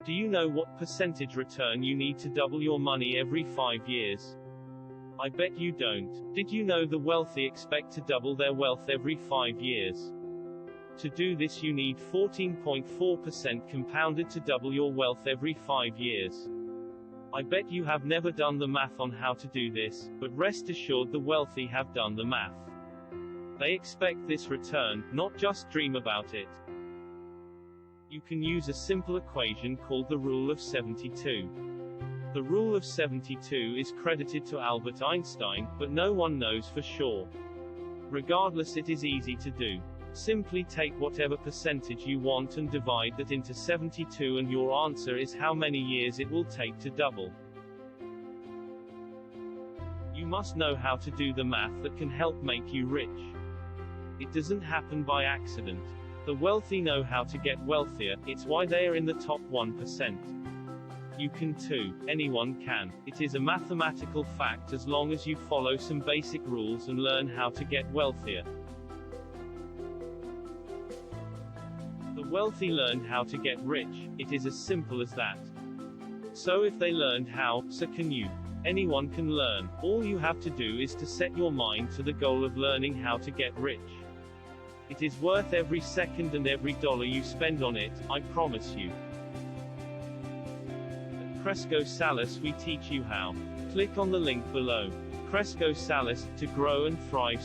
Do you know what percentage return you need to double your money every 5 years? I bet you don't. Did you know the wealthy expect to double their wealth every 5 years? To do this you need 14.4% compounded to double your wealth every 5 years. I bet you have never done the math on how to do this, but rest assured the wealthy have done the math. They expect this return, not just dream about it. You can use a simple equation called the Rule of 72. The Rule of 72 is credited to Albert Einstein, but no one knows for sure. Regardless, it is easy to do. Simply take whatever percentage you want and divide that into 72 and your answer is how many years it will take to double. You must know how to do the math that can help make you rich. It doesn't happen by accident. The wealthy know how to get wealthier, it's why they are in the top 1%. You can too. Anyone can. It is a mathematical fact as long as you follow some basic rules and learn how to get wealthier. The wealthy learned how to get rich. It is as simple as that. So if they learned how, so can you. Anyone can learn. All you have to do is to set your mind to the goal of learning how to get rich. It is worth every second and every dollar you spend on it, I promise you. At Cresco Salis we teach you how. Click on the link below. Cresco Salis, to grow and thrive.